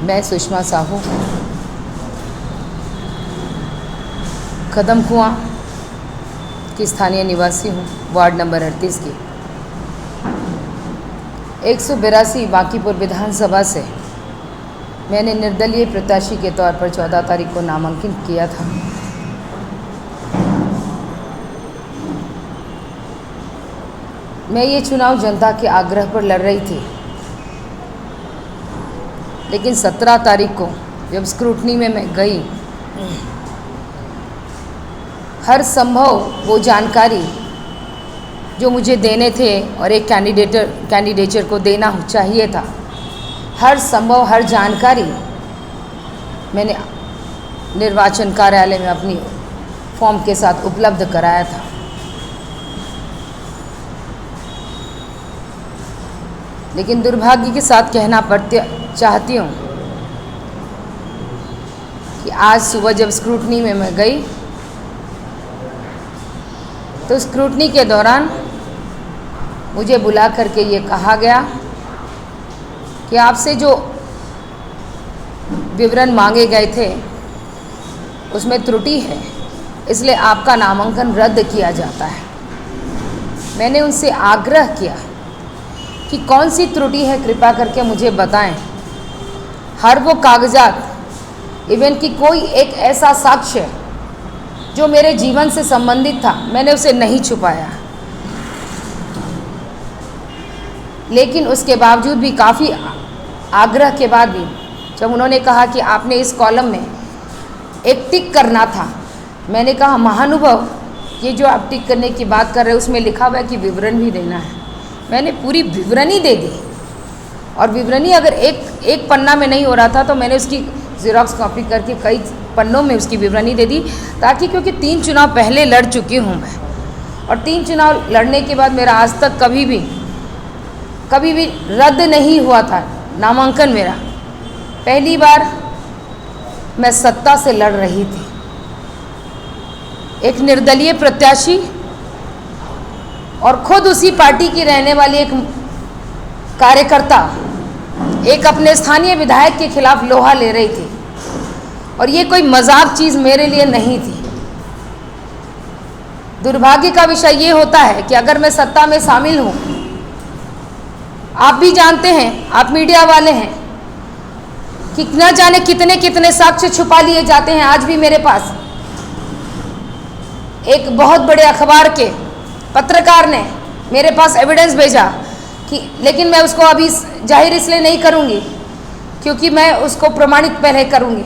मैं सुषमा साहू कदम कुआं की स्थानीय निवासी हूँ, वार्ड नंबर 38 की। 182 बांकीपुर विधानसभा से मैंने निर्दलीय प्रत्याशी के तौर पर 14 तारीख को नामांकन किया था। मैं ये चुनाव जनता के आग्रह पर लड़ रही थी, लेकिन 17 तारीख को जब स्क्रूटनी में मैं गई, हर संभव वो जानकारी जो मुझे देने थे और एक कैंडिडेचर को देना चाहिए था, हर संभव हर जानकारी मैंने निर्वाचन कार्यालय में अपनी फॉर्म के साथ उपलब्ध कराया था। लेकिन दुर्भाग्य के साथ कहना चाहती हूँ कि आज सुबह जब स्क्रूटनी में मैं गई तो स्क्रूटनी के दौरान मुझे बुला करके ये कहा गया कि आपसे जो विवरण मांगे गए थे उसमें त्रुटि है, इसलिए आपका नामांकन रद्द किया जाता है। मैंने उनसे आग्रह किया कि कौन सी त्रुटि है, कृपया करके मुझे बताएं। हर वो कागजात, इवन कि कोई एक ऐसा साक्ष्य जो मेरे जीवन से संबंधित था, मैंने उसे नहीं छुपाया। लेकिन उसके बावजूद भी, काफ़ी आग्रह के बाद भी, जब उन्होंने कहा कि आपने इस कॉलम में एक टिक करना था, मैंने कहा महानुभाव, ये जो आप टिक करने की बात कर रहे हैं उसमें लिखा हुआ है कि विवरण भी देना है। मैंने पूरी विवरणी दे दी, और विवरणी अगर एक पन्ना में नहीं हो रहा था तो मैंने उसकी ज़ेरॉक्स कॉपी करके कई पन्नों में उसकी विवरणी दे दी, ताकि, क्योंकि 3 चुनाव पहले लड़ चुकी हूँ मैं, और 3 चुनाव लड़ने के बाद मेरा आज तक कभी भी रद्द नहीं हुआ था नामांकन मेरा। पहली बार मैं सत्ता से लड़ रही थी, एक निर्दलीय प्रत्याशी और खुद उसी पार्टी की रहने वाली एक कार्यकर्ता एक अपने स्थानीय विधायक के खिलाफ लोहा ले रही थी, और ये कोई मजाक चीज़ मेरे लिए नहीं थी। दुर्भाग्य का विषय ये होता है कि अगर मैं सत्ता में शामिल हूँ, आप भी जानते हैं, आप मीडिया वाले हैं, कि न जाने कितने कितने साक्ष्य छुपा लिए जाते हैं। आज भी मेरे पास एक बहुत बड़े अखबार के पत्रकार ने मेरे पास एविडेंस भेजा कि, लेकिन मैं उसको अभी जाहिर इसलिए नहीं करूंगी क्योंकि मैं उसको प्रमाणित पहले करूंगी।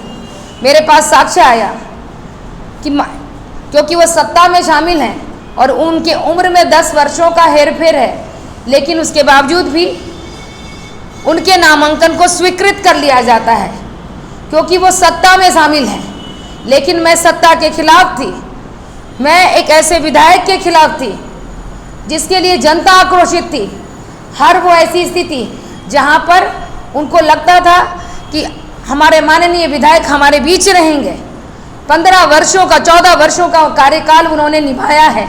मेरे पास साक्ष्य आया कि क्योंकि वो सत्ता में शामिल हैं और उनके उम्र में 10 वर्षों का हेरफेर है, लेकिन उसके बावजूद भी उनके नामांकन को स्वीकृत कर लिया जाता है क्योंकि वो सत्ता में शामिल हैं। लेकिन मैं सत्ता के खिलाफ थी, मैं एक ऐसे विधायक के खिलाफ थी जिसके लिए जनता आक्रोशित थी। हर वो ऐसी स्थिति जहां पर उनको लगता था कि हमारे माननीय विधायक हमारे बीच रहेंगे। 15 वर्षों का 14 वर्षों का कार्यकाल उन्होंने निभाया है,